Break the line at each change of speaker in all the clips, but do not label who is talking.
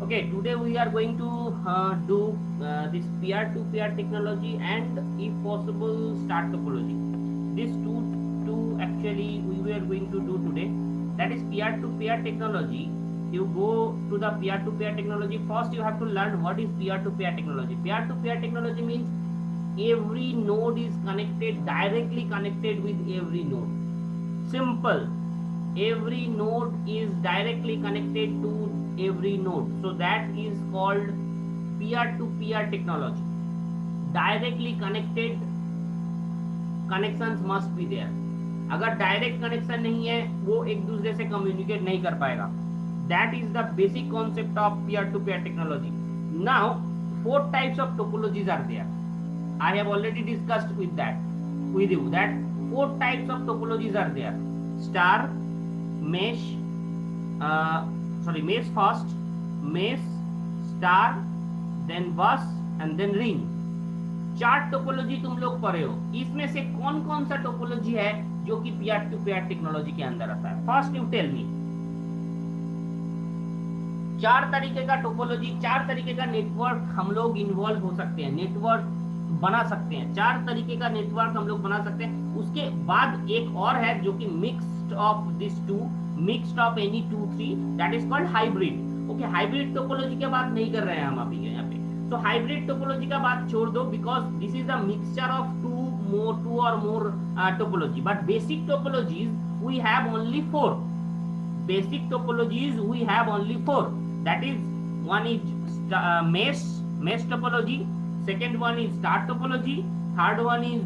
Okay, today we are going to do this peer-to-peer technology and, if possible, start topology. These two actually we were going to do today. That is peer-to-peer technology. You go to the peer-to-peer technology. First, you have to learn what is peer-to-peer technology. Peer-to-peer technology means every node is connected, directly connected with every node. Simple. Every node is directly connected to every node, so that is called peer to peer technology. Directly connected connections must be there. अगर direct connection नहीं है, वो एक दूसरे से communicate नहीं कर पाएगा. That is the basic concept of peer to peer technology. Now, four types of topologies are there. I have already discussed with you that four types of topologies are there. Star, mesh, mesh first, mesh, star, then bus and then ring. चार topology तुम लोग पढ़े हो. इसमें से कौन कौन सा टोपोलॉजी है जो कि पीयर टू पीयर टेक्नोलॉजी के अंदर आता है? First you tell me. चार तरीके का टोपोलॉजी, चार तरीके का नेटवर्क हम लोग इन्वॉल्व हो सकते हैं, नेटवर्क बना सकते हैं. चार तरीके का नेटवर्क हम लोग बना सकते हैं. उसके बाद एक और है जो कि mixed of this two, mixed of any 2-3, that is called hybrid. Okay, hybrid topology की बात नहीं कर रहे हैं हम अभी यहाँ पे. तो हाइब्रिड टोपोलॉजी का बात छोड़ दो, because this is the mixture of two और more topology. But basic topologies we have only 4. Basic topologies we have only 4. That is, one is mesh topology, second one is star topology, third one is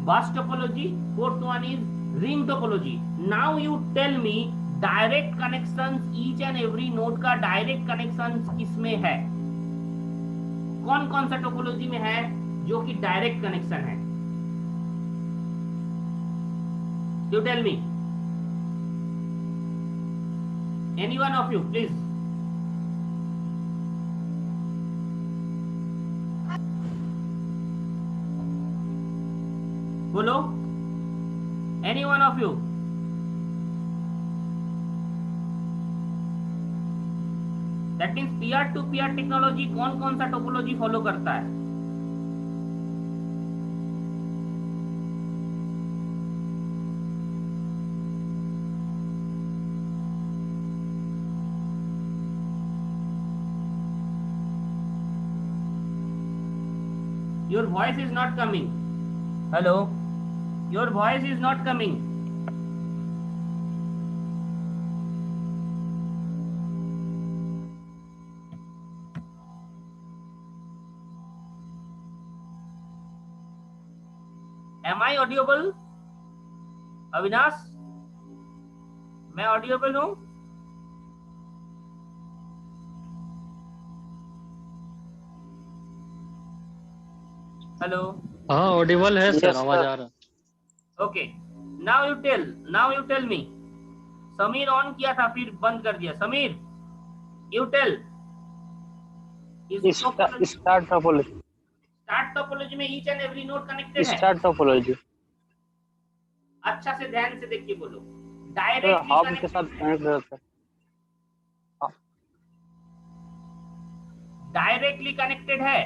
bus topology, fourth one is ring topology. Now you tell me, direct connections, each and every node का direct connections किसमें है? कौन कौन सा topology में है जो कि डायरेक्ट कनेक्शन है? You tell me. Any one of you, please. बोलो. Any one of you. That means peer to peer technology कौन कौन सा टोपोलॉजी फॉलो करता है? Your voice is not coming. Hello. Your voice is not coming. Am I audible? Avinash, मैं audible हूं? Hello.
हाँ, Audible है सर, आवाज आ रहा है.
Okay, now you tell me. Sameer on किया था फिर बंद कर दिया. Sameer, you tell.
Star topology.
Start topology में each and every node connected है.
स्टार टोपोलॉजी
अच्छा से ध्यान से देख के बोलो.
डायरेक्टली हब के साथ कनेक्ट रहता है.
डायरेक्टली कनेक्टेड है?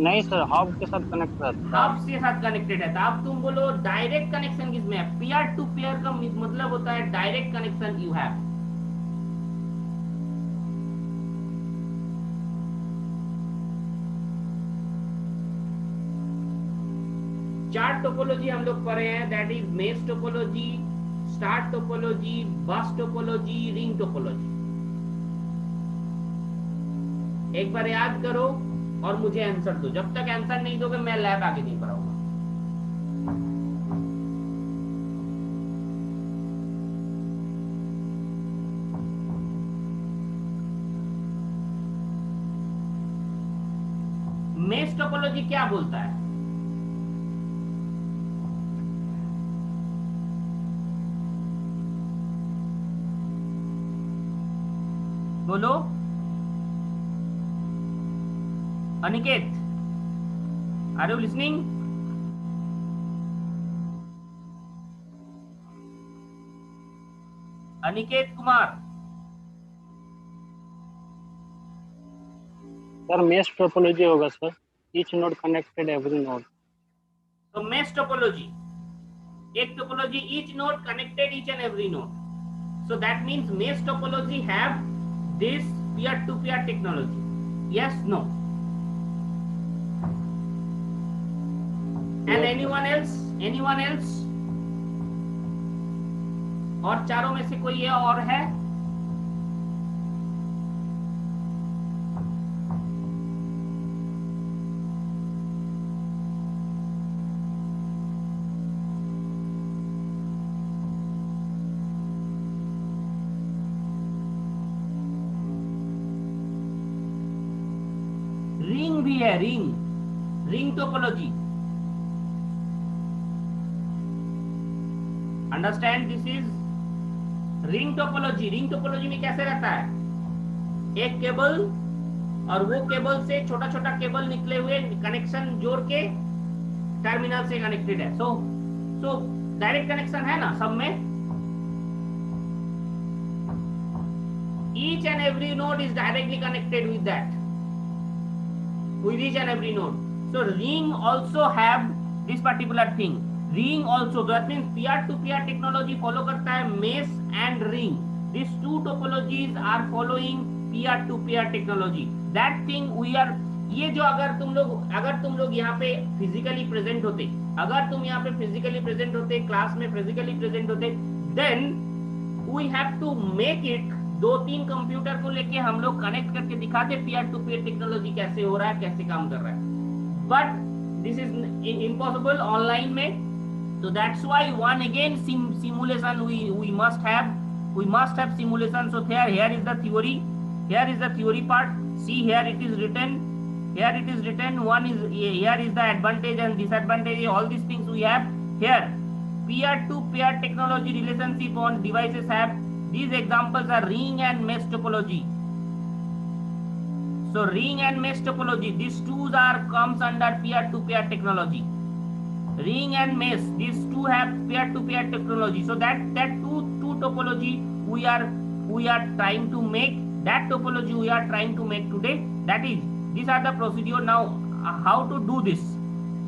नहीं सर, हब के साथ कनेक्ट रहता है.
हब के साथ कनेक्टेड है. तो अब तुम बोलो डायरेक्ट कनेक्शन किसमें है? पीयर टू पीयर का मतलब होता है डायरेक्ट कनेक्शन यू हैव. चार टोपोलॉजी हम लोग पढ़े हैं. That is mesh topology, star topology, बस टोपोलॉजी, रिंग टोपोलॉजी. एक बार याद करो और मुझे आंसर दो. जब तक आंसर नहीं दोगे मैं लैब आगे नहीं पढ़ाऊंगा. मेश टोपोलॉजी क्या बोलता है? बोलो. Aniket, are you listening? Aniket Kumar.
Sir mesh topology होगा sir, each node connected every node.
तो मेश टोपोलॉजी, एक topology each node connected each and every node. So that means mesh topology have this peer-to-peer technology. Yes, no? And anyone else? Anyone else? और चारों में से कोई ये और है? रिंग भी है, ring topology. Understand, this is ring topology. Ring topology में कैसे रहता है, एक केबल और वो केबल से छोटा छोटा केबल निकले हुए कनेक्शन जोड़ के टर्मिनल से कनेक्टेड है। सो डायरेक्ट कनेक्शन है ना सब में। Each and every node is directly connected with that, with each and every node. So ring also have this particular thing. Ring also, that means peer to peer technology follow करता है mesh and ring. These two topologies are following peer to peer technology. That thing we are, ये जो अगर तुम लोग यहाँ पे physically present होते, अगर तुम यहाँ पे फिजिकली प्रेजेंट होते, क्लास में फिजिकली प्रेजेंट होते, then we have to make it, 2-3 computer को लेके हम लोग कनेक्ट करके दिखाते पीयर टू पीयर टेक्नोलॉजी कैसे हो रहा है, कैसे काम कर रहा है। But this is impossible online में। तो that's why one again simulation we must have simulation. So here is the theory part. See, here it is written, one is here is the advantage and disadvantage, all these things we have here. Peer to peer technology relationship on devices have, these examples are ring and mesh topology. So ring and mesh topology, these two comes under peer to peer technology. Ring and mesh, these two have peer to peer technology. So that two topology we are trying to make, that topology we are trying to make today. That is, these are the procedure. Now how to do this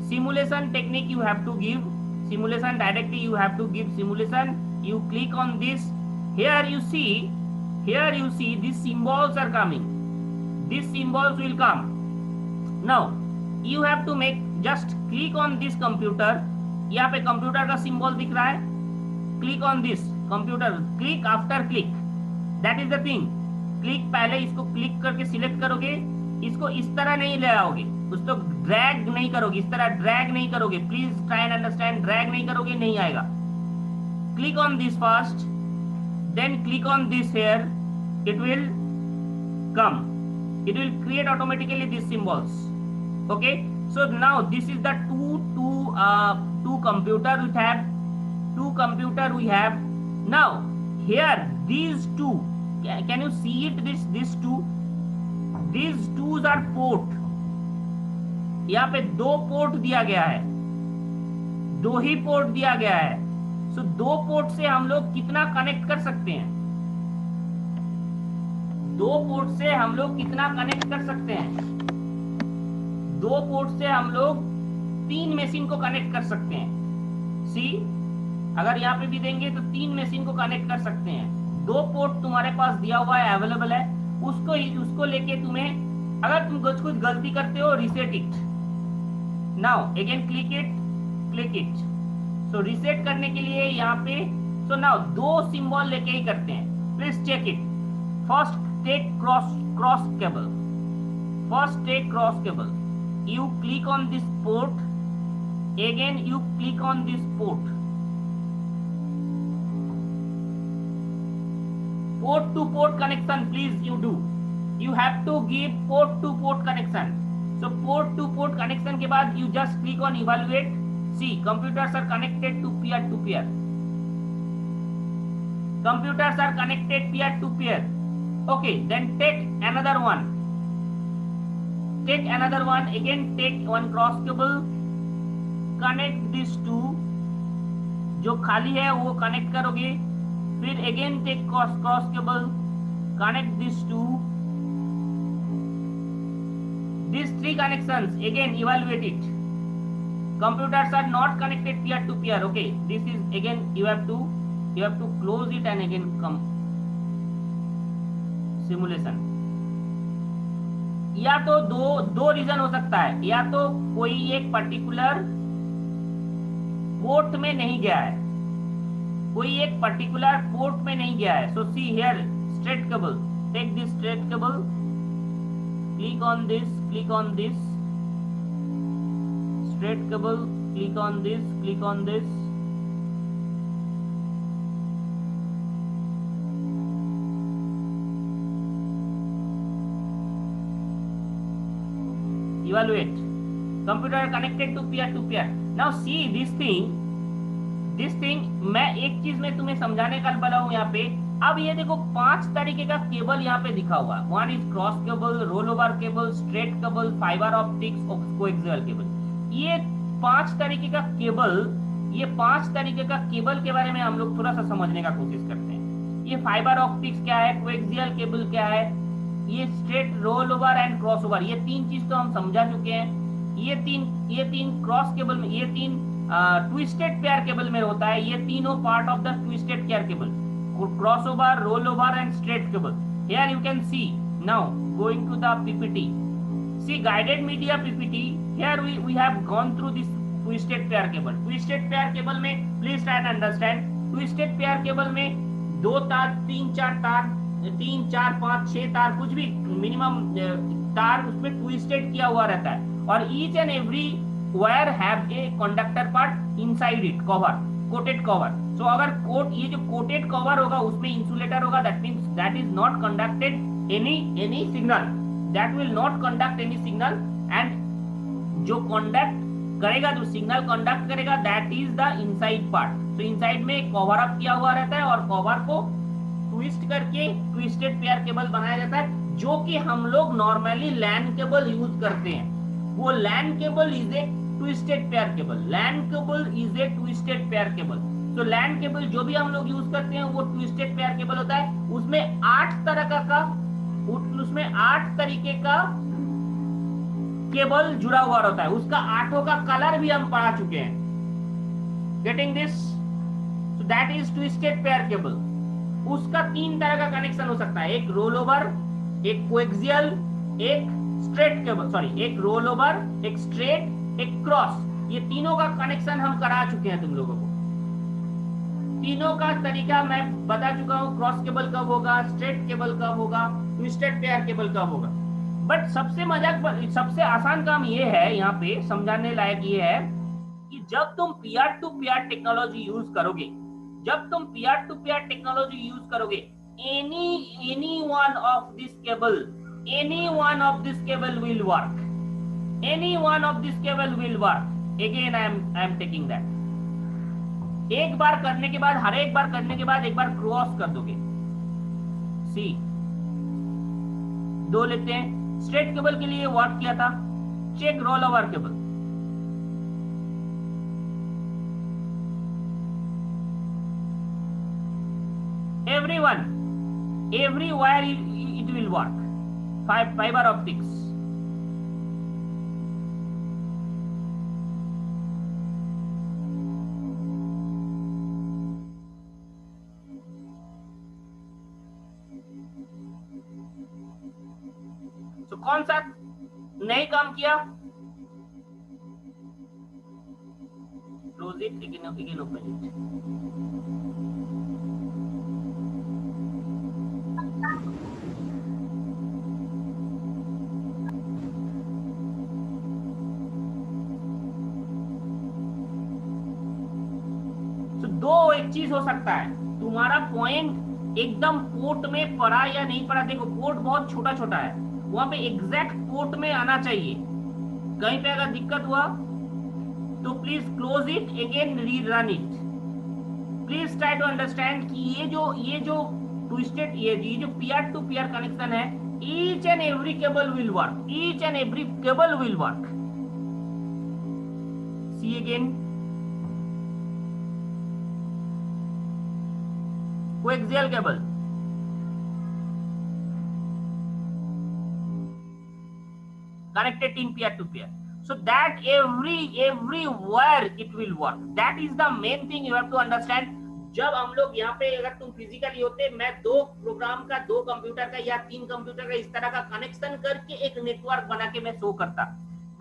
simulation technique, you have to give simulation directly, you have to give simulation. You click on this. Here you see these symbols are coming, these symbols will come. Now you have to make, just click on this computer, यहाँ पे computer का symbol दिख रहा है, click on this computer, click after click, that is the thing. Click, पहले इसको click करके select करोगे, इसको इस तरह नहीं ले आओगे, उसको ड्रैग नहीं करोगे, इस तरह ड्रैग नहीं करोगे, please try and understand, drag नहीं करोगे नहीं आएगा। Click on this first, then click on this here, it will come, it will create automatically these symbols. Okay, so now this is the two computer we have. Now here these two, can you see it, these two are port, यहाँ पे 2 port दिया गया है, 2 ही port दिया गया है। So 2 port से हम लोग कितना कनेक्ट कर सकते हैं, 2 पोर्ट से हम लोग कितना कनेक्ट कर सकते हैं, 2 पोर्ट से हम लोग 3 मशीन को कनेक्ट कर सकते हैं। सी, अगर यहाँ पे भी देंगे तो 3 मशीन को कनेक्ट कर सकते हैं। 2 पोर्ट तुम्हारे पास दिया हुआ है, अवेलेबल है, उसको लेके तुम्हें, अगर तुम कुछ गलती करते हो, reset it. Now again click it. So reset करने के लिए यहाँ पे, सो नाउ 2 सिंबल लेके ही करते हैं, please check it. First take cross cable, you click on this port, again you click on this port to port connection, please you have to give port to port connection. So port to port connection के बाद you just click on evaluate. See, computers are connected to peer to peer. Computers are connected peer to peer. Okay, then take another one. Again take one cross cable, connect these two, जो खाली है वो connect करोगे, फिर again take cross cable, connect these three connections, again evaluate it. Computers are not connected peer to peer. Okay, this is again you have to close it and again come simulation. या तो दो reason हो सकता है, या तो कोई एक पर्टिकुलर पोर्ट में नहीं गया है, कोई एक पर्टिकुलर पोर्ट में नहीं गया है. So see here straight cable, take this straight cable, click on this straight cable, click on this. Evaluate. Computer connected to peer. Now see this thing. मैं एक चीज में तुम्हें समझाने का बना हूं यहाँ पे. अब ये देखो 5 तरीके का केबल यहाँ पे दिखा हुआ. One is cross cable, role over cable, straight cable, fibre optics और कोएक्सियल केबल. ये 5 तरीके का केबल, ये 5 तरीके का केबल के बारे में हम लोग थोड़ा सा समझने का कोशिश करते हैं. ये फाइबर ऑप्टिक्स क्या है, कोएक्सियल केबल क्या है, ये straight, roll over and cross over, ये 3 चीज तो हम समझा चुके हैं. ये तीन क्रॉस केबल में, ये 3 ट्विस्टेड पेयर केबल में होता है. ये तीनों part of the twisted pair cable, crossover, rollover and straight cable. Here you can see. Now going to the PPT. See guided media PPT. Here we have gone through this twisted pair cable. Twisted pair cable में please try and understand. Twisted pair cable में 2 तार, 3-4 तार, 3-4-5-6 तार, कुछ भी minimum तार उसमें twisted किया हुआ रहता है. और each and every wire have a conductor part inside it, cover, coated cover. So अगर ये जो कोटेड कवर होगा उसमें इंसुलेटर होगा, that means that is not conducted any signal, that will not conduct any signal. And जो conduct करेगा, जो signal conduct करेगा, that is the inside part. तो इनसाइड में कवर अप किया हुआ रहता है और कवर को ट्विस्ट करके ट्विस्टेड पेयर केबल बनाया जाता है, जो कि हम लोग नॉर्मली लैन केबल यूज करते हैं. वो LAN cable is a twisted pair cable. LAN cable is a twisted pair cable. तो लैन केबल जो भी हम लोग यूज करते हैं वो ट्विस्टेड पेयर केबल होता है. उसमें 8 तरीके का केबल जुड़ा हुआ रहता है. उसका 8 का कलर भी हम पढ़ा चुके हैं. Getting this? So that is twisted pair cable. उसका 3 तरह का कनेक्शन हो सकता है. एक रोल ओवर, एक कोएक्सियल, एक स्ट्रेट केबल, सॉरी एक रोल ओवर, एक स्ट्रेट, एक क्रॉस. ये तीनों का कनेक्शन हम करा चुके हैं तुम लोगों को. तीनों का तरीका मैं बता चुका हूं. क्रॉस केबल कब होगा, स्ट्रेट केबल कब होगा, ट्विस्टेड पेयर केबल कब होगा. बट सबसे आसान काम ये है, यहाँ पे समझाने लायक ये है कि जब तुम peer to peer technology use करोगे, any one of this cable will work. Again I am taking that. एक बार करने के बाद, हर एक बार करने के बाद एक बार क्रॉस कर दोगे. सी 2 लेते हैं. स्ट्रेट केबल के लिए वर्क किया था. Check roll over cable. every wire it will work. Fiber optics. तो कौन सा नहीं काम किया? Close it, again open it. तो दो एक चीज हो सकता है, तुम्हारा पॉइंट एकदम पोर्ट में पड़ा या नहीं पड़ा. देखो पोर्ट बहुत छोटा छोटा है, वहां पे एग्जैक्ट पोर्ट में आना चाहिए. कहीं पे अगर दिक्कत हुआ तो please close it, again rerun it. Please try to understand कि ये जो ट्विस्टेड, ये जो पीयर टू पीयर कनेक्शन है, each and every cable will work. See again coaxial cable, connected in peer to peer, so that everywhere it will work. That is the main thing you have to understand. जब हम लोग यहाँ पे, अगर तुम physically होते, मैं 2 programme का, 2 कंप्यूटर का या 3 कंप्यूटर का इस तरह का कनेक्शन करके एक नेटवर्क बना के मैं शो करता,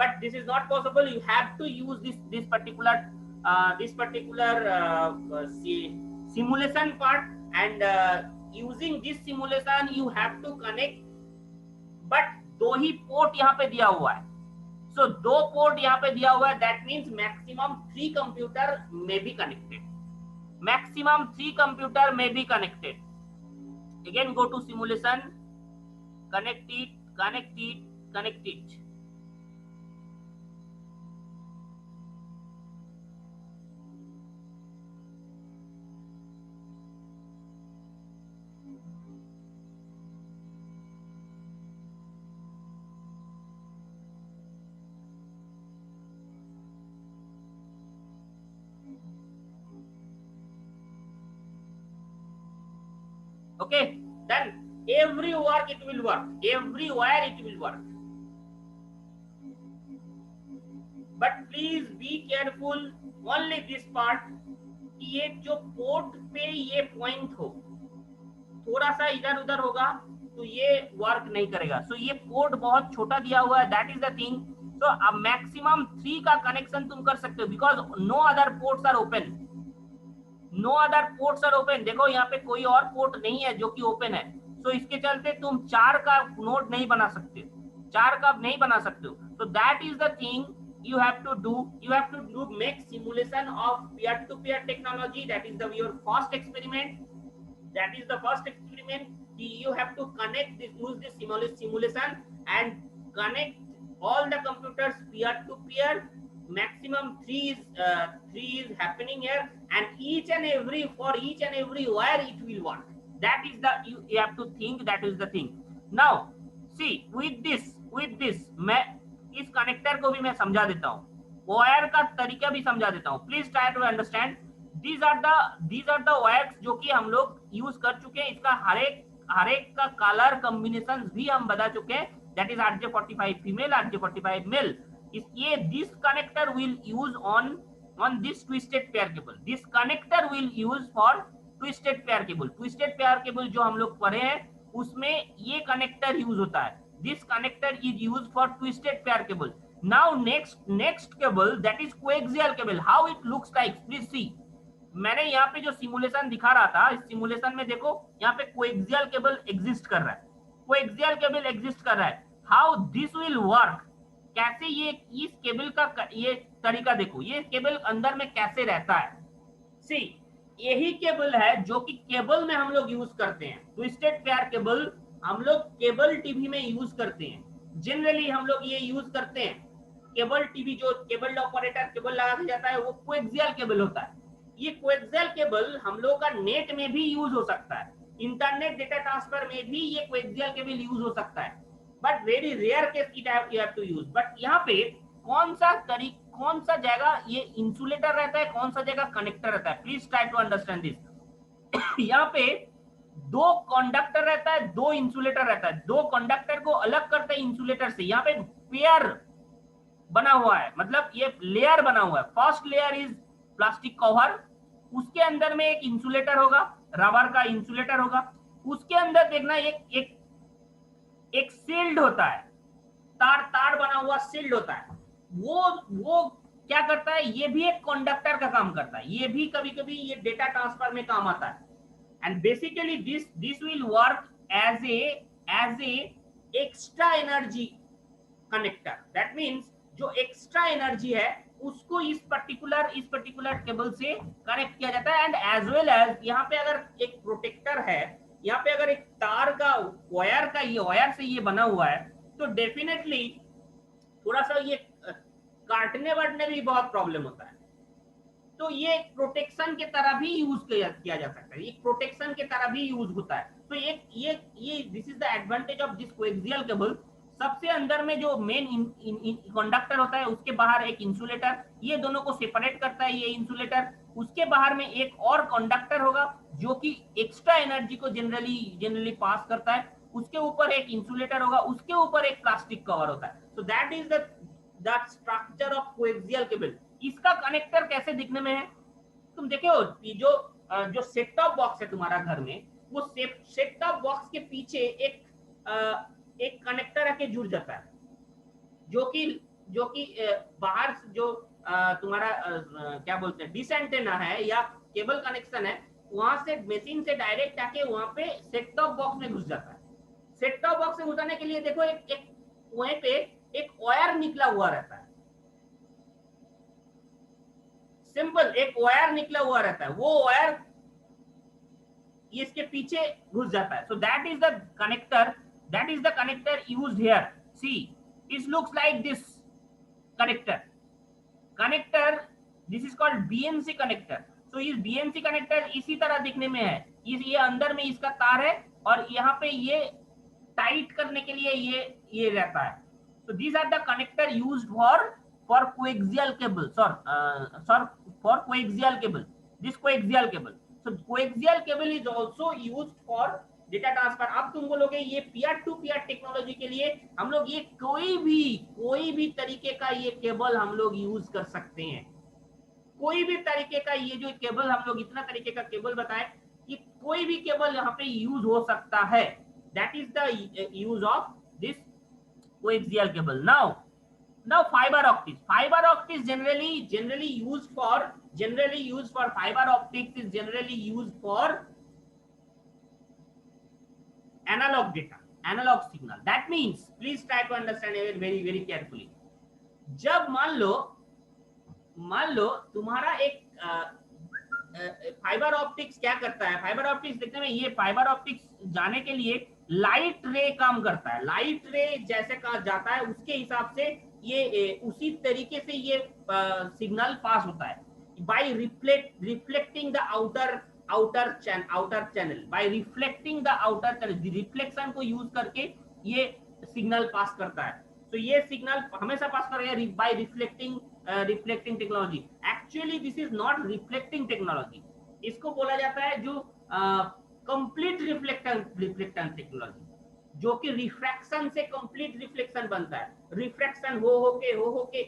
but this is not possible. You have to use this particular simulation part, and using this simulation you have to connect, but 2 he port यहाँ पे दिया हुआ है. So 2 पोर्ट यहाँ पे दिया हुआ है, that means maximum 3 computer may be connected. Maximum 3 computer may be connected. Again go to simulation, connect it. Okay, then every work it will work, everywhere it will work, but please be careful only this part कि ये जो port पे ये point हो, थोड़ा सा इधर उधर होगा तो ये वर्क नहीं करेगा. सो ये पोर्ट बहुत छोटा दिया हुआ है, that is the thing. So अब मैक्सिमम 3 का कनेक्शन तुम कर सकते हो, because no other ports are open, no other ports are open. देखो यहाँ पे कोई और पोर्ट नहीं है जो कि ओपन है, सो इसके चलते तुम 4 का नोड नहीं बना सकते, 4 का नहीं बना सकते हो. सो that is the thing you have to do make simulation of peer to peer technology. That is your first experiment, you have to connect this, use this simulation and connect all the computers peer to peer. Maximum 3 is happening here, and each and every wire it will work. That is the you have to think, that is the thing. Now see with this मैं इस connector को भी मैं समझा देता हूँ, wire का तरीका भी समझा देता हूँ. Please try to understand. These are the wires जो कि हम लोग यूज कर चुके हैं. इसका हर एक का कलर कॉम्बिनेशन भी हम बता चुके हैं. That is RJ45 female, RJ45 male. ये this connector will use on this twisted pair cable. This connector will use for twisted pair cable. Twisted pair cable जो हम लोग पढ़े हैं उसमें ये कनेक्टर यूज होता है. This connector is used for twisted pair cable. Now next cable, that is coaxial cable. How it looks like? Please see. मैंने यहाँ पे जो सिमुलेशन दिखा रहा था, इस सिमुलेशन में देखो यहाँ पे कोएक्सियल केबल एग्जिस्ट कर रहा है. कोएक्सियल केबल एग्जिस्ट कर रहा है. हाउ दिस विल वर्क, कैसे ये इस केबल का ये तरीका देखो, ये केबल अंदर में कैसे रहता है. सी यही केबल है जो कि केबल में हम लोग यूज करते हैं. ट्विस्टेड पेयर केबल हम लोग केबल टीवी में यूज करते हैं. जनरली हम लोग ये यूज करते हैं. केबल टीवी जो केबल ऑपरेटर केबल लगा के जाता है वो कोएक्सियल केबल होता है. ये कोएक्सियल केबल हम लोग का नेट में भी यूज हो सकता है, इंटरनेट डेटा ट्रांसफर में भी ये कोएक्सियल केबल यूज हो सकता है, but very rare case it you have to use. But यहाँ पे कौन सा जगह ये इंसुलेटर रहता है, कौन सा जगह कनेक्टर रहता है. Please try to understand this. यहाँ पे 2 कंडक्टर रहता है, 2 इंसुलेटर रहता है. 2 कंडक्टर को अलग करते हैं इंसुलेटर से. यहाँ पे पेयर बना हुआ है, मतलब ये लेयर बना हुआ है. First layer is plastic cover, उसके अंदर में एक इंसुलेटर होगा, रबर का इंसुलेटर होगा. उसके अंदर देखना एक शील्ड होता है, तार बना हुआ शील्ड होता है. वो क्या करता है, ये भी एक कंडक्टर का काम करता है. ये भी कभी कभी ये डेटा ट्रांसफर में काम आता है. And basically this will work as a extra energy connector. That means जो extra energy है उसको इस particular केबल से कनेक्ट किया जाता है. And as well as यहाँ पे अगर एक प्रोटेक्टर है, यहाँ पे अगर एक तार का वायर से ये बना हुआ है तो डेफिनेटली थोड़ा सा ये काटने बढ़ने भी बहुत प्रॉब्लम होता है. तो ये प्रोटेक्शन के तरह भी यूज किया जा सकता है, ये प्रोटेक्शन के तरह भी यूज होता है. तो ये this is the advantage of this coaxial cable. सबसे अंदर में जो मेन कंडक्टर होता है उसके बाहर एक इंसुलेटर, ये दोनों को सेपरेट करता है ये इंसुलेटर. उसके बाहर में एक और कंडक्टर होगा जो कि एक्स्ट्रा एनर्जी को जनरली पास करता है। उसके ऊपर एक इंसुलेटर होगा, उसके ऊपर एक प्लास्टिक कवर होता है। So that is the structure of coaxial cable. इसका कनेक्टर कैसे दिखने में है, तुम देखे हो जो सेट टॉप बॉक्स है तुम्हारा घर में, वो सेट टॉप बॉक्स के पीछे एक कनेक्टर आके जुड़ जाता है, जो कि बाहर जो तुम्हारा क्या बोलते हैं डिश एंटेना है या केबल कनेक्शन है, वहां से मशीन से डायरेक्ट आके वहां पे सेट टॉप बॉक्स में घुस जाता है। सेट टॉप बॉक्स में घुसाने के लिए देखो एक वहीं पे एक वायर निकला हुआ रहता है, सिंपल एक वायर निकला हुआ रहता है, वो वायर इसके पीछे घुस जाता है। So that is the connector used here. See it looks like this connector this is called BNC connector. So इस बीएनसी कनेक्टर इसी तरह दिखने में है, ये अंदर में इसका तार है और यहाँ पे ये टाइट करने के लिए ये रहता है। So these are the connector used for coaxial cable. For coaxial cable. This coaxial cable. So coaxial cable is also used for data transfer. अब तुम बोलोगे ये पीयर टू पीयर टेक्नोलॉजी के लिए हम लोग ये कोई भी तरीके का ये केबल हम लोग यूज कर सकते हैं। कोई भी तरीके का ये जो केबल हम लोग इतना तरीके का केबल बताए कि कोई भी केबल यहाँ पे यूज हो सकता है। That is the use of this coaxial cable. Now fiber optics. Fiber optics generally used for fiber optics is generally used for analog data, analog signal. That means please try to understand it very carefully. जब मान लो तुम्हारा एक fibre optics क्या करता है, fibre optics देखने में ये फाइबर ऑप्टिक्स जाने के लिए लाइट रे काम करता है। लाइट रे जैसे कहा जाता है उसके हिसाब से ये उसी तरीके से ये सिग्नल पास होता है by reflecting the outer channel, by reflecting the outer channel, reflection को यूज करके ये सिग्नल पास करता है। तो ये सिग्नल हमेशा पास करेगा by reflecting technology. Actually this is not reflecting technology, इसको बोला जाता है जो कंप्लीट रिफ्लेक्शन टेक्नोलॉजी, जो कि रिफ्रैक्शन से कंप्लीट रिफ्लेक्शन बनता है। रिफ्रैक्शन हो के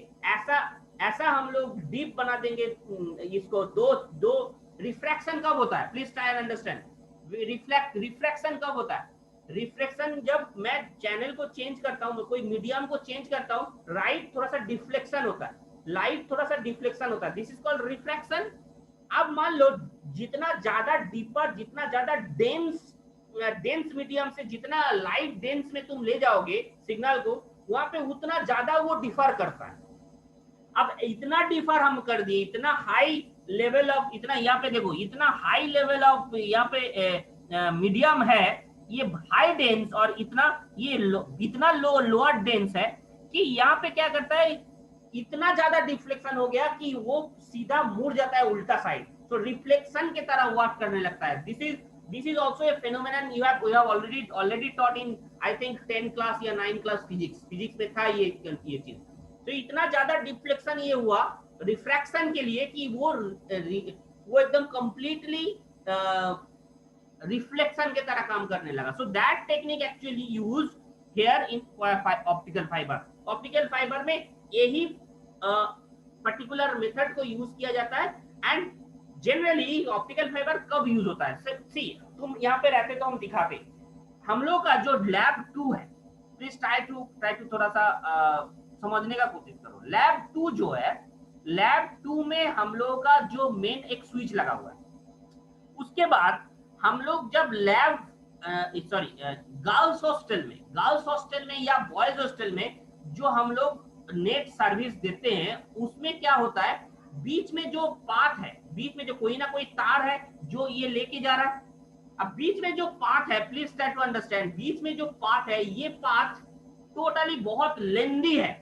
ऐसा हम लोग डीप बना देंगे इसको। दो रिफ्रैक्शन कब होता है, please try and understand. Refraction कब होता है, रिफ्लेक्शन जब मैं चैनल को चेंज करता हूं, कोई मीडियम को चेंज करता हूं, राइट थोड़ा सा डिफ्लेक्शन होता है, लाइट थोड़ा सा डिफ्लेक्शन होता है, दिस इज कॉल्ड रिफ्रैक्शन। अब मान लो जितना ज्यादा डीपर, जितना ज्यादा डेंस मीडियम से जितना लाइट डेंस में तुम ले जाओगे सिग्नल को, वहां पे उतना ज्यादा वो डिफर करता है। अब इतना डिफर हम कर दिए, इतना हाई लेवल ऑफ, इतना यहाँ पे देखो इतना हाई लेवल ऑफ यहाँ पे मीडियम है, ये हाई डेंस, और इतना लोअर डेंस है कि यहाँ पे क्या करता है, इतना ज्यादा डिफ्लेक्शन हो गया कि वो सीधा मुड़ जाता है उल्टा साइड, तो रिफ्लेक्शन के तरह वर्क करने लगता है। This is also a phenomenon you have already taught in I think 10 class या 9 क्लास फिजिक्स में था ये चीज। तो इतना ज्यादा डिफ्लेक्शन ये हुआ रिफ्रैक्शन के लिए कि वो एकदम कंप्लीटली रिफ्लेक्शन के तरह काम करने लगा। So that technique actually use here in optical fibre. Optical fibre में यही पर्टिकुलर मेथड को यूज किया जाता है। एंड जनरली ऑप्टिकल फाइबर कब यूज होता है, सी तुम यहाँ पे रहते तो हम दिखाते, हम लोग का जो लैब 2 है, प्लीज ट्राई टू थोड़ा सा समझने का कोशिश करो। लैब 2 जो है, लैब 2 में हम लोग का जो मेन एक स्विच लगा हुआ है, उसके बाद हम लोग जब गर्ल्स हॉस्टल में या बॉयज हॉस्टल में जो हम लोग नेट सर्विस देते हैं, उसमें क्या होता है, बीच में जो पाथ है, बीच में जो कोई ना कोई तार है जो ये लेके जा रहा है। अब बीच में जो पाथ है, प्लीज ट्राई टू अंडरस्टैंड, बीच में जो पाथ है, ये पाथ टोटली बहुत लेंदी है।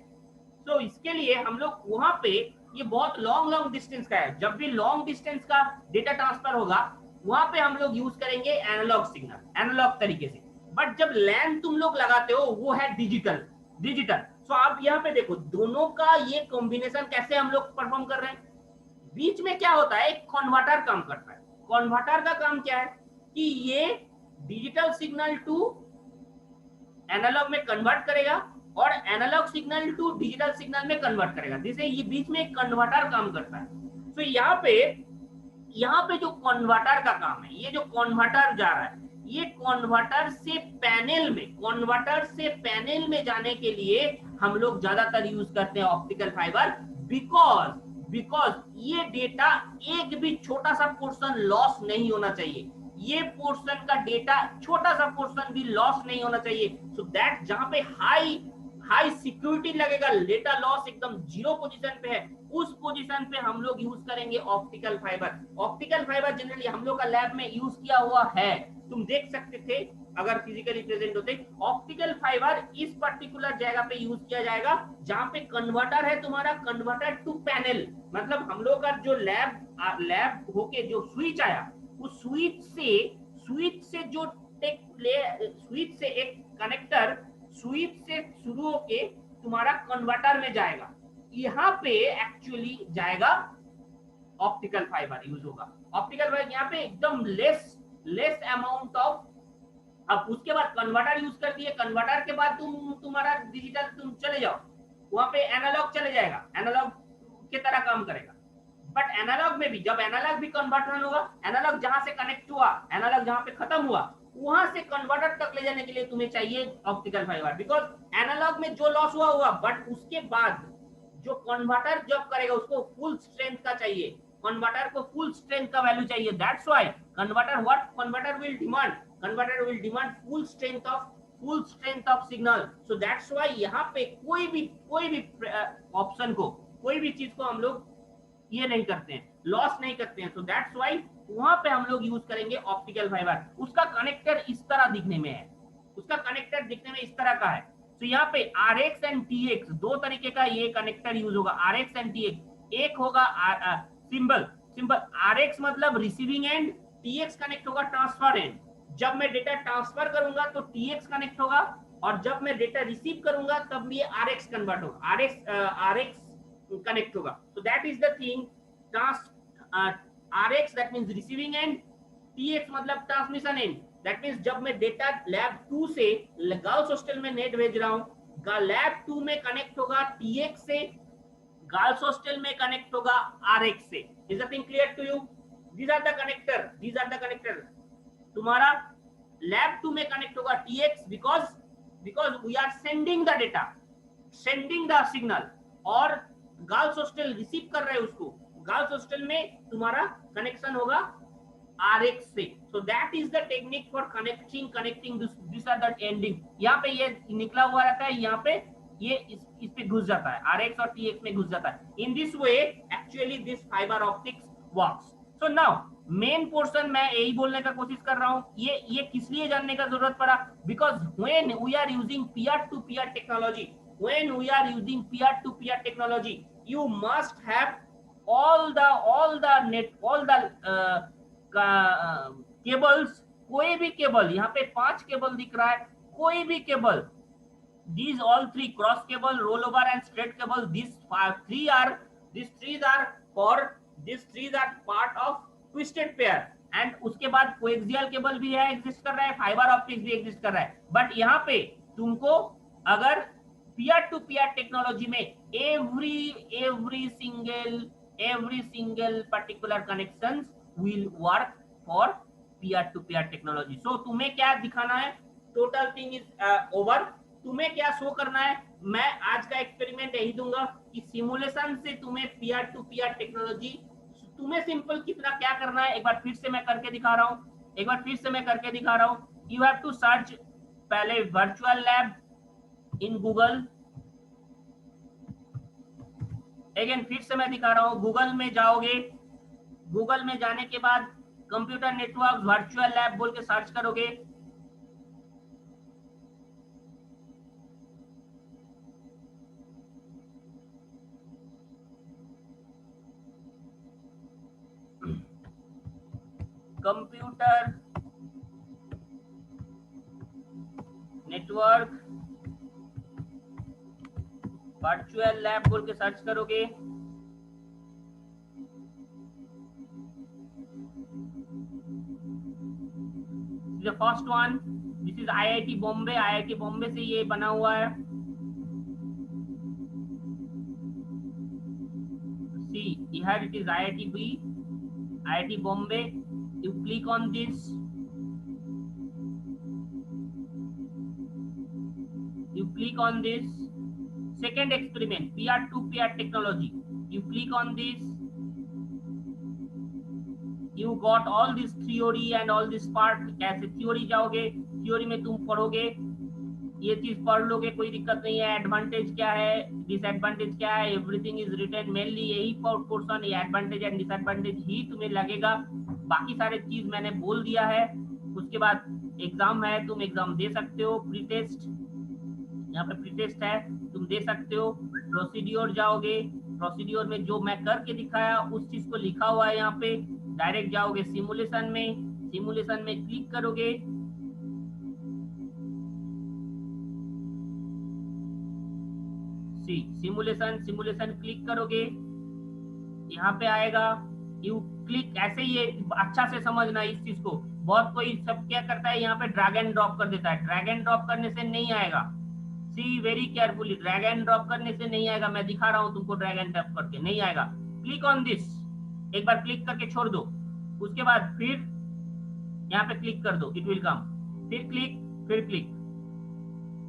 तो इसके लिए हम लोग वहां पे, ये बहुत लॉन्ग डिस्टेंस का है, जब भी लॉन्ग डिस्टेंस का डेटा ट्रांसफर होगा वहां पे हम लोग यूज करेंगे एनालॉग सिग्नल, एनालॉग तरीके से। बट जब लैन तुम लोग लगाते हो वो है डिजिटल। सो आप यहाँ पे देखो दोनों का ये कॉम्बिनेशन कैसे हम लोग परफॉर्म कर रहे हैं। बीच में क्या होता है, एक कन्वर्टर काम करता है। कन्वर्टर का काम क्या है कि ये डिजिटल सिग्नल टू एनालॉग में कन्वर्ट करेगा और analog signal to digital signal में कन्वर्ट करेगा, जिससे ये बीच में एक कन्वर्टर काम करता है। तो यहाँ पे जो कन्वर्टर का काम है, ये जो कन्वर्टर जा रहा है, ये कन्वर्टर से पैनल में जाने के लिए हम लोग ज्यादातर यूज करते हैं ऑप्टिकल फाइबर, बिकॉज ये डेटा एक भी छोटा सा पोर्शन लॉस नहीं होना चाहिए, ये पोर्शन का डेटा छोटा सा पोर्शन भी लॉस नहीं होना चाहिए, सो दैट जहां पे हाई सिक्योरिटी लगेगा, डेटा लॉस एकदम 0 पोजीशन पे है, उस पोजीशन पे हम लोग यूज करेंगे optical fibre. Optical fibre generally हम लोग का लैब में यूज किया हुआ है, तुम देख सकते थे अगर फिजिकली प्रेजेंट होते। ऑप्टिकल फाइबर इस पर्टिकुलर जगह पे यूज किया जाएगा जहां पे कन्वर्टर है तुम्हारा, कन्वर्टर टू पैनल, मतलब हम लोग का जो लैब होके जो स्विच आया, उस स्विच से एक कनेक्टर स्विच से शुरू होके तुम्हारा कन्वर्टर में जाएगा, यहाँ पे एक्चुअली जाएगा ऑप्टिकल फाइबर यूज होगा। ऑप्टिकल फाइबर यहाँ पे एकदम लेस अमाउंट ऑफ, अब उसके बाद कन्वर्टर यूज कर दिए, कन्वर्टर के बाद तुम्हारा डिजिटल तुम चले जाओ, वहां पे एनालॉग चले जाएगा, एनालॉग की तरह काम करेगा। बट एनालॉग में भी जब एनालॉग भी कन्वर्टर होगा, एनालॉग जहां से कनेक्ट हुआ, एनालॉग जहां पे खत्म हुआ, वहां से कन्वर्टर तक ले जाने के लिए तुम्हें चाहिए ऑप्टिकल फाइबर, बिकॉज एनालॉग में जो लॉस हुआ, बट उसके बाद जो कन्वर्टर जब करेगा उसको फुल स्ट्रेंथ का चाहिए, कन्वर्टर को फुल स्ट्रेंथ का वैल्यू चाहिए, that's why converter will demand full strength of signal, so that's why यहाँ पे कोई भी ऑप्शन को, कोई भी चीज को हम लोग ये नहीं करते हैं, लॉस नहीं करते हैं, सो दैट्स व्हाई वहां पे हम लोग यूज करेंगे ऑप्टिकल फाइबर। उसका कनेक्टर इस तरह दिखने में है, इस तरह का है। तो यहाँ पे RX एंड TX दो तरीके का ये कनेक्टर यूज होगा, RX एंड TX। एक होगा सिंबल RX मतलब रिसीविंग एंड, TX कनेक्ट होगा ट्रांसफर एंड। जब मैं डेटा ट्रांसफर करूंगा तो TX कनेक्ट होगा, और जब मैं डेटा रिसीव करूंगा तब ये RX कन्वर्ट होगा, RX कनेक्ट होगा। So that is the thing, RX that means receiving end, TX मतलब ट्रांसमिशन एंड, that means जब मैं डेटा लैब 2 से गर्ल्स हॉस्टल में नेट भेज रहा हूँ, लैब 2 में कनेक्ट होगा TX से, गर्ल्स हॉस्टल में कनेक्ट होगा RX से। Is the thing clear to you? These are the connector। तुम्हारा लैब 2 में कनेक्ट होगा TX because we are sending the data, sending the signal, और गर्ल्स हॉस्टल रिसीव कर रहे हैं उसको, गर्ल्स हॉस्टल में तुम्हारा कनेक्शन होगा RX से। So that is the technique for connecting this are the ending. यहाँ पे ये निकला हुआ रहता है, यहाँ पे ये इस पे घुस जाता है, RX और TX में घुस जाता है। In this way actually this fibre optics works. So now main portion मैं यही बोलने का कोशिश कर रहा हूँ, ये किस लिए जानने का जरूरत पड़ा, because when we are using peer to peer technology, when we are using peer to peer technology, you must have all the cables, कोई भी केबल, यहाँ पे 5 केबल दिख रहा है, कोई भी cable, these all 3 cross cable, rollover and straight cable, these 3 are part of twisted pair, and उसके बाद कोएक्सियल केबल भी है, एग्जिस्ट कर रहा है, फाइबर ऑप्टिक्स भी एग्जिस्ट कर रहा है। बट यहाँ पे तुमको अगर peer to peer टेक्नोलॉजी में every single particular connections will work for peer to peer technology. So तुम्हें क्या दिखाना है, टोटल थिंग इज ओवर, तुम्हें क्या शो करना है, मैं आज का एक्सपेरिमेंट यही दूंगा कि सिमुलेशन से तुम्हें पीयर टू पीयर टेक्नोलॉजी, तुम्हें सिंपल कितना क्या करना है, एक बार फिर से मैं करके दिखा रहा हूँ, यू हैव टू सर्च पहले virtual lab in Google, again फिर से मैं दिखा रहा हूं, गूगल में जाओगे, गूगल में जाने के बाद कंप्यूटर नेटवर्क वर्चुअल लैब बोल के सर्च करोगे, कंप्यूटर नेटवर्क वर्चुअल लैब बोल के सर्च करोगे, the first one, this is IIT Bombay. IIT Bombay से ये बना हुआ है। सी here it is IIT IIT Bombay. You click on this. You click on this. Second experiment, peer-to-peer technology. You click on this. You got all this theory and all this part. कैसे theory जाओगे, theory में तुम पढ़ोगे, ये चीज पढ़ लोगे, कोई दिक्कत नहीं है। एडवांटेज क्या है, डिसएडवांटेज क्या है, एवरीथिंग इज रिटन। मेनली यही पोर्शन, ये एडवांटेज एंड डिसएडवांटेज ही तुम्हें लगेगा। बाकी सारे चीज मैंने बोल दिया है। उसके बाद एग्जाम है, तुम एग्जाम दे सकते हो। प्री टेस्ट, यहाँ पे प्री टेस्ट है, तुम दे सकते हो। प्रोसीड्योर जाओगे, प्रोसीड्योर में जो मैं करके दिखाया उस चीज को लिखा हुआ है यहाँ पे। डायरेक्ट जाओगे सिमुलेशन में, सिमुलेशन में क्लिक करोगे। सिमुलेशन क्लिक करोगे, यहाँ पे आएगा। यू क्लिक, ऐसे ही ये अच्छा से समझना इस चीज को। बहुत कोई सब क्या करता है, यहाँ पे ड्रैग एंड ड्रॉप कर देता है। ड्रैग एंड ड्रॉप करने से नहीं आएगा। See very carefully, drag and drop करने से नहीं आएगा। मैं दिखा रहा हूँ तुमको, ड्रैग एंड ड्रॉप करके नहीं आएगा। क्लिक ऑन दिस, एक बार क्लिक करके छोड़ दो। उसके बाद फिर यहाँ पे क्लिक कर दो, इट विल कम। फिर click.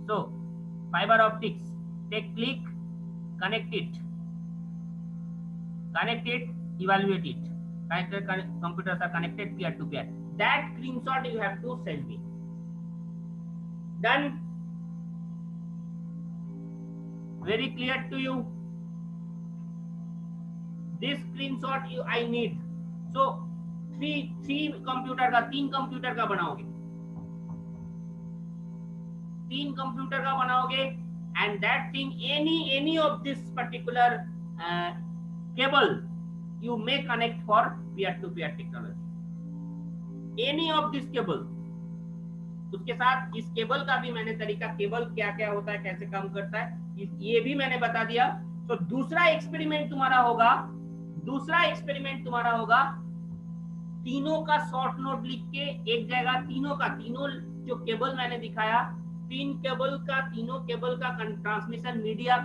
So fibre optics, take click, connect it, evaluate it. Computers are connected peer to peer. That screenshot you have to send me. Done. Very clear to you. This screenshot I need. So तीन computer का बनाओगे, 3 computer का बनाओगे। And that thing, any of this particular cable you may connect for peer-to-peer technology. Any of this cable. उसके साथ इस cable का भी मैंने तरीका, केबल क्या क्या होता है, कैसे काम करता है, ये भी मैंने बता दिया। तो दूसरा एक्सपेरिमेंट तुम्हारा होगा, तीनों का शॉर्ट नोट लिख के एक जगह, तीनों जो केबल मैंने दिखाया, तीनों केबल का ट्रांसमिशन मीडिया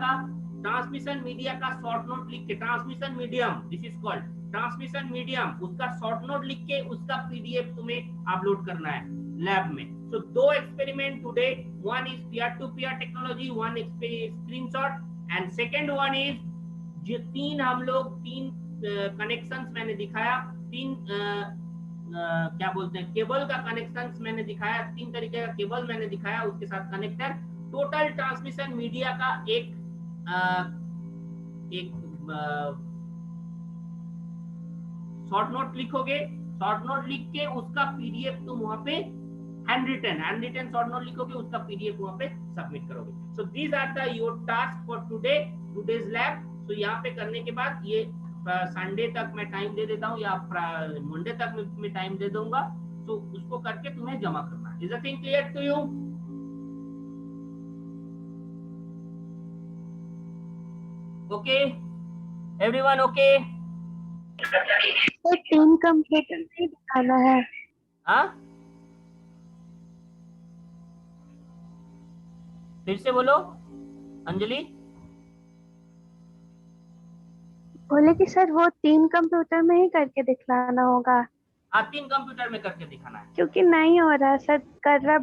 का शॉर्ट नोट लिख के, transmission medium, this is called transmission medium, उसका शॉर्ट नोट लिख के उसका पीडीएफ तुम्हें अपलोड करना है लैब में। So 2 experiment today, one is peer to peer technology, one screenshot, and second one is जो 3 कनेक्शंस मैंने दिखाया, 3 क्या बोलते हैं, केबल का कनेक्शन मैंने दिखाया, 3 तरीके का केबल मैंने दिखाया, उसके साथ कनेक्टर। टोटल ट्रांसमिशन मीडिया का एक शॉर्ट नोट लिखोगे, शॉर्ट नोट लिख के उसका पीडीएफ तुम वहां पे हैंड रिटन शॉर्ट नोट लिखोगे, उसका पीडीएफ वहां पे सबमिट करोगे। So these are the your task for today's lab. So यहाँ पे करने के बाद ये संडे तक मैं टाइम दे देता हूँ, या मंडे तक मैं टाइम दे दूंगा। तो उसको करके तुम्हें जमा करना। Is the thing clear to you? Okay everyone, okay?
तो 3 कंप्यूटर नहीं दिखाना है?
हाँ, फिर से बोलो अंजलि।
बोले कि सर वो 3 कंप्यूटर में ही करके दिखलाना होगा।
हाँ, 3 कंप्यूटर में करके दिखाना है।
क्योंकि नहीं हो रहा सर, कर रहा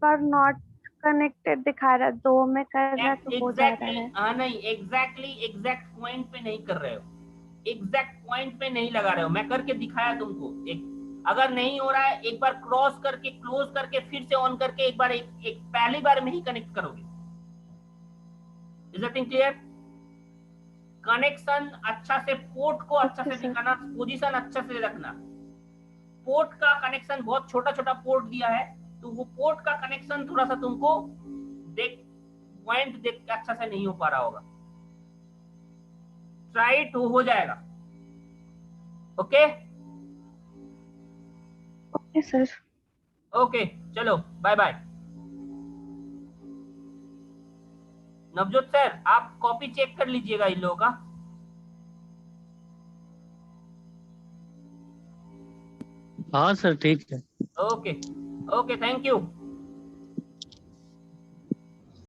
बार नॉट कनेक्टेड दिखा रहा, 2 में कर रहा तो हो जा रहा है।
हाँ नहीं, एग्जैक्ट पॉइंट पे नहीं कर रहे हो, एग्जैक्ट पॉइंट पे नहीं लगा रहे हो। मैं करके दिखाया तुमको। अगर नहीं हो रहा है, एक बार क्रॉस करके, क्लोज करके, फिर से ऑन करके, एक बार एक पहली बार में ही कनेक्ट करोगे। Is that clear? कनेक्शन अच्छा से, पोर्ट को अच्छा से दिखाना, पोजीशन अच्छा से रखना। पोर्ट का कनेक्शन बहुत छोटा पोर्ट दिया है, तो वो पोर्ट का कनेक्शन थोड़ा सा तुमको पॉइंट देख के अच्छा से नहीं हो पा रहा होगा। ट्राई टू हो जाएगा। Okay
okay sir.
ओके, चलो बाय बाय। नवजोत सर, आप कॉपी चेक कर लीजिएगा इन लोगों का।
हाँ सर, ठीक है।
ओके। Okay, thank you.